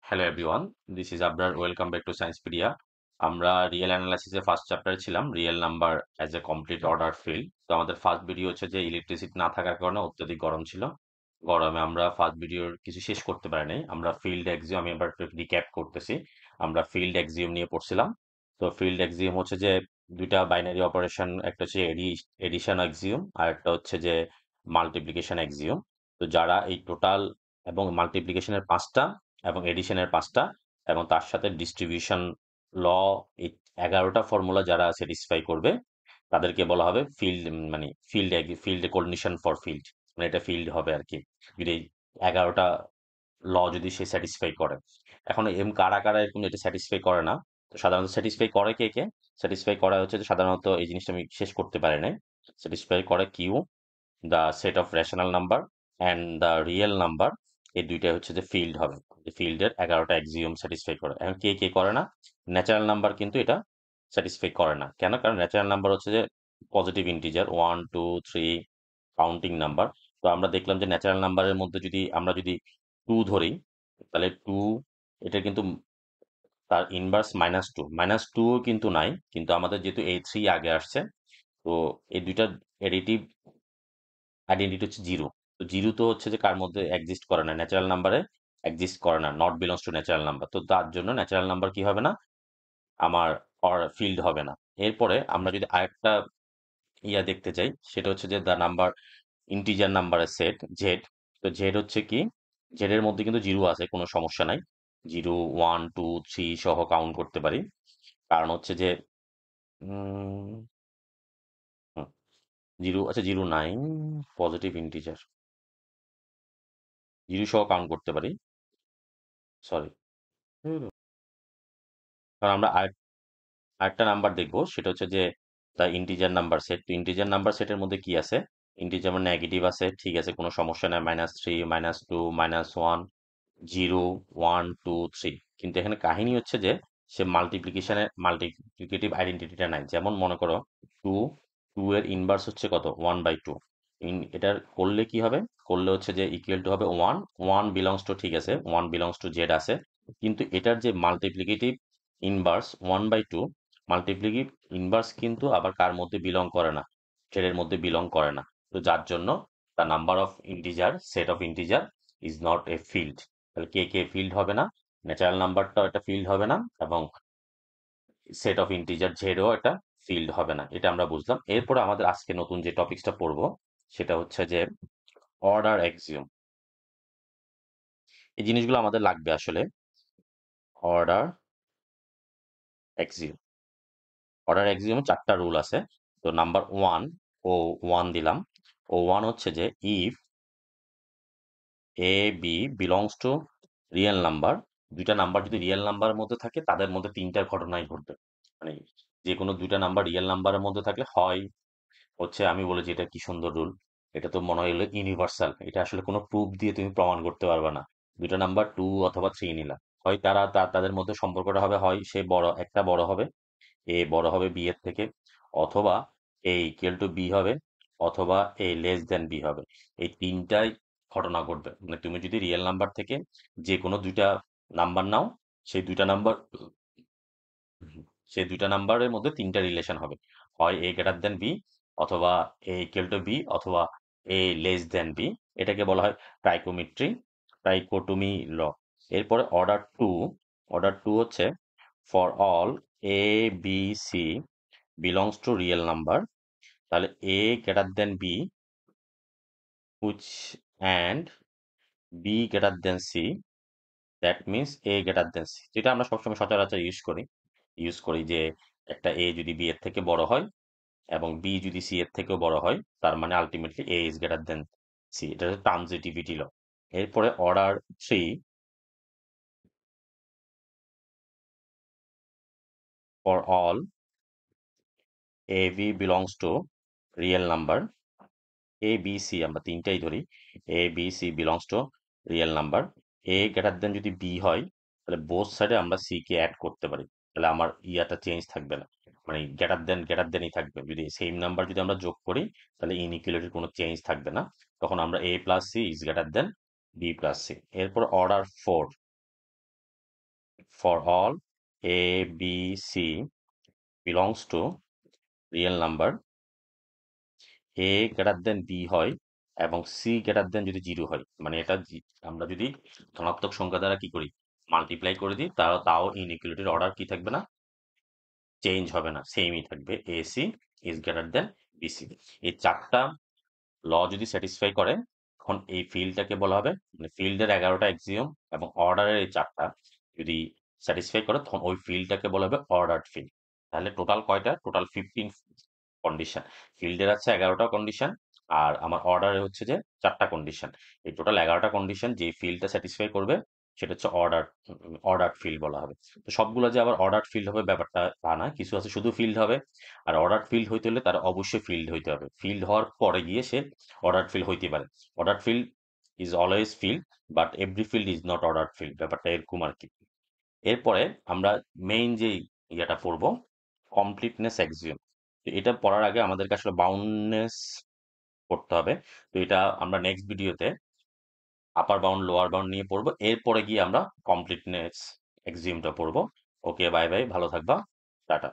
Hello everyone, this is Abrar. Welcome back to Sciencepedia. আমরা real অ্যানালাইসিসের first চ্যাপ্টারে ছিলাম, real number as a complete order field. তো আমাদের ফার্স্ট ভিডিও হচ্ছে যে ইলেকট্রিসিটি না থাকার কারণে অত্যধিক গরম ছিল। গরমে আমরা ফার্স্ট ভিডিওর কিছু শেষ করতে পারি নাই। আমরা ফিল্ড এক্সিওম, আমি এবার রিক্যাপ করতেছি। আমরা ফিল্ড এক্সিওম নিয়ে পড়ছিলাম। তো ফিল্ড এক্সিওম হচ্ছে যে দুইটা বাইনারি অপারেশন, একটা হচ্ছে এডিশন এক্সিওম আর একটা হচ্ছে যে মাল্টিপ্লিকেশন এক্সিওম। তো যারা এই টোটাল এবং মাল্টিপ্লিকেশনের পাঁচটা এবং এডিশনের পাঁচটা এবং তার সাথে ডিস্ট্রিবিউশন ল, এই 11টা ফর্মুলা যারা স্যাটিসফাই করবে তাদেরকে বলা হবে ফিল্ড, মানে ফিল্ড কন্ডিশন ফর ফিল্ড, মানে এটা ফিল্ড হবে আর কি, যদি 11টা ল যদি সে স্যাটিসফাই করে। এখন কারা কারা এরকম এটা স্যাটিসফাই করে না। তো সাধারণত স্যাটিসফাই করে কে কে? স্যাটিসফাই করা হচ্ছে যে সাধারণত এই জিনিসটা আমি শেষ করতে পারি নাই। স্যাটিসফাই করে Q, the set of rational number and the real number. এই দুইটা হচ্ছে যে ফিল্ড হবে, ফিল্ডের 11টা এক্সিওম স্যাটিসফাই করে। এখন কে কে করে না? ন্যাচারাল নাম্বার কিন্তু এটা স্যাটিসফাই করে না। কেন? কারণ ন্যাচারাল নাম্বার হচ্ছে যে পজিটিভ ইন্টিজার, 1 2 3 কাউন্টিং নাম্বার। তো আমরা দেখলাম যে ন্যাচারাল নাম্বারের মধ্যে যদি আমরা যদি টু ধরি, তাহলে টু, এটা কিন্তু তার ইনভার্স -2, -2ও কিন্তু নাই, কিন্তু আমাদের যেহেতু এই থ্রি আগে আসছে, তো এই দুইটা এডিটিভ আইডেন্টিটি হচ্ছে জিরো। তো জিরো তো হচ্ছে যে কার মধ্যে এক্সিস্ট করে না, ন্যাচারাল নাম্বারে এক্সিস্ট করে না, not belongs to natural number. তো তার জন্য ন্যাচারাল নাম্বার কি হবে না, আমার ফিল্ড হবে না। এরপরে আমরা যদি আরেকটা দেখতে চাই, সেটা হচ্ছে যে দ্য নাম্বার, ইন্টিজার নাম্বারের সেট জেড। তো জেড হচ্ছে কি, জেড এর মধ্যে কিন্তু জিরো আছে, কোনো সমস্যা নাই। 0 1 2 3 সহ কাউন্ট করতে পারি। কারণ হচ্ছে যে জিরো, আচ্ছা জিরো নাই, পজিটিভ ইন্টিজার, জিরো সহ কাউন্ট করতে পারি, সরি। কারণ আমরা আরেকটা নাম্বার দেখবো, সেটা হচ্ছে যে দ্য ইন্টিজার নাম্বার সেট। তো ইন্টিজার নাম্বার সেটের মধ্যে কি আছে? ইন্টিজার মানে নেগেটিভ আছে, ঠিক আছে, কোনো সমস্যা নাই, -3 -2 -1 0 1 2 3। কিন্তু এখানে কাহিনী হচ্ছে যে সে মাল্টিপ্লিকেশনের মাল্টিপ্লিকেটিভ আইডেন্টিটিটা নাই। যেমন মনে করো টু, টু এর ইনভার্স হচ্ছে কত, 1/2। এটার করলে কি হবে? করলে হচ্ছে যে ইকুয়াল টু হবে ওয়ান। ওয়ান বিলংস টু, ঠিক আছে, ওয়ান বিলংস টু জেড আছে, কিন্তু এটার যে মাল্টিপ্লিকেটিভ ইনভার্স 1/2, মাল্টিপ্লিকেটিভ ইনভার্স কিন্তু আবার কার মধ্যে বিলং করে না, জেডের মধ্যে বিলং করে না। তো যার জন্য the number of integer, set of integer is not a field. তাহলে কে কে ফিল্ড হবে না? ন্যাচারাল নাম্বারটাও এটা ফিল্ড হবে না, এবং সেট অফ ইন্টিজার জেডও এটা ফিল্ড হবে না। এটা আমরা বুঝলাম। এরপরে আমাদের আজকে নতুন যে টপিকসটা পড়বো, সেটা হচ্ছে যে অর্ডার এক্সিওম। এই জিনিসগুলো আমাদের লাগবে আসলে। অর্ডার এক্সিওম, অর্ডার এক্সিওমে চারটা রুল আছে। তো নাম্বার ওয়ান, ও ওয়ান দিলাম। ও ওয়ান হচ্ছে যে if A B belongs to real number, দুইটা নাম্বার যদি রিয়েল নাম্বারের মধ্যে থাকে তাদের মধ্যে তিনটা ঘটনাই ঘটবে। মানে যে কোনো দুইটা নাম্বার রিয়েল নাম্বারের মধ্যে থাকলে হয় হচ্ছে, আমি বলেছি এটা কি সুন্দর রুল, এটা তো মনে হইলো ইউনিভার্সাল, এটা আসলে কোনো প্রুফ দিয়ে তুমি প্রমাণ করতে পারবে না। দুইটা নাম্বার টু অথবা থ্রি নিলা, হয় তাদের মধ্যে সম্পর্কটা হবে, হয় সে বড়, একটা বড় হবে, এ বড় হবে বি এর থেকে, অথবা এ ইকুয়াল টু বি হবে, অথবা এ লেস দেন বি হবে। এই তিনটাই ঘটনা ঘটবে। মানে তুমি যদি রিয়েল নাম্বার থেকে যে কোনো দুইটা নাম্বার নাও, সেই দুইটা নাম্বার, সেই দুইটা নাম্বারের মধ্যে তিনটা রিলেশন হবে, হয় এ গ্রেটার দেন বি, অথবা এ ইকুয়াল টু বি, অথবা এ লেস দেন বি। এটাকে বলা হয় ট্রাইকোমেট্রি, ট্রাইকোটমি ল। এরপরে অর্ডার টু, অর্ডার টু হচ্ছে for all A B C belongs to real number, তাহলে A greater than B which and B greater than C, that means A greater than C. যেটা আমরা সবসময় সচরাচর use করি যে একটা এ যদি বি এর থেকে বড় হয় এবং বি যদি সি এর থেকেও বড় হয়, তার মানে ultimately A is greater than C. এটা হচ্ছে ট্রানজিটিভিটি ল। এরপরে order three, for all A B belongs to real number, A B C আমরা তিনটাই ধরি, A B C belongs to real number, A greater than যদি B হয়, তাহলে both সাইডে আমরা সি কে অ্যাড করতে পারি, তাহলে আমার ইয়াটা চেঞ্জ থাকবে না, মানে গ্রেটার দেনই থাকবে। যদি সেম নাম্বার যদি আমরা যোগ করি, তাহলে ইনইকুয়ালিটির কোনো চেঞ্জ থাকবে না, তখন আমরা A plus C is greater than B plus C. এরপর order four, for all A B C belongs to real number, A greater than B হয় এবং সি গ্রেটার দেন যদি 0 হয়, মানে এটা আমরা যদি ধনাত্মক সংখ্যা দ্বারা কি করি, মাল্টিপ্লাই করে দিই, তাও ইনইকুয়ালিটির অর্ডার কি থাকবে না, চেঞ্জ হবে না, সেমই থাকবে। AC is greater than BC. এই 4টা ল যদি স্যাটিসফাই করে, তখন এই ফিল্ডটাকে বলা হবে, মানে ফিল্ডের 11টা অ্যাক্সিওম এবং অর্ডারের এই 4টা যদি স্যাটিসফাই করে, তখন ওই ফিল্ডটাকে বলা হবে অর্ডার্ড ফিল্ড। তাহলে টোটাল কয়টা? Total 15 condition. ফিল্ডের আছে 11টা কন্ডিশন, আর আমার অর্ডারে হচ্ছে যে 4টা কন্ডিশন। এই টোটাল 11টা কন্ডিশন যে ফিল্ডটা স্যাটিসফাই করবে, সেটা হচ্ছে অর্ডার ফিল্ড বলা হবে। তো সবগুলো যে আবার অর্ডার ফিল্ড হবে ব্যাপারটা তা না, কিছু আছে শুধু ফিল্ড হবে। আর অর্ডার ফিল্ড হইতে হলে তার অবশ্যই ফিল্ড হইতে হবে, ফিল্ড হওয়ার পরে গিয়ে সে অর্ডার ফিল্ড হইতে পারে। Order field is always field, but every field is not order field, ব্যাপারটা এরকম আর কি। এরপরে আমরা মেইন যে ইয়েটা পড়বো, কমপ্লিটনেস অ্যাক্সিওম। এটা পড়ার আগে আমাদেরকে আসলে বাউন্ডনেস পড়তে হবে। তো এটা আমরা নেক্সট ভিডিওতে আপার বাউন্ড লোয়ার বাউন্ড নিয়ে পড়বো, এরপরে গিয়ে আমরা কমপ্লিটনেস অ্যাক্সিওমটা পড়বো। ওকে, বাই বাই, ভালো থাকবা, টাটা।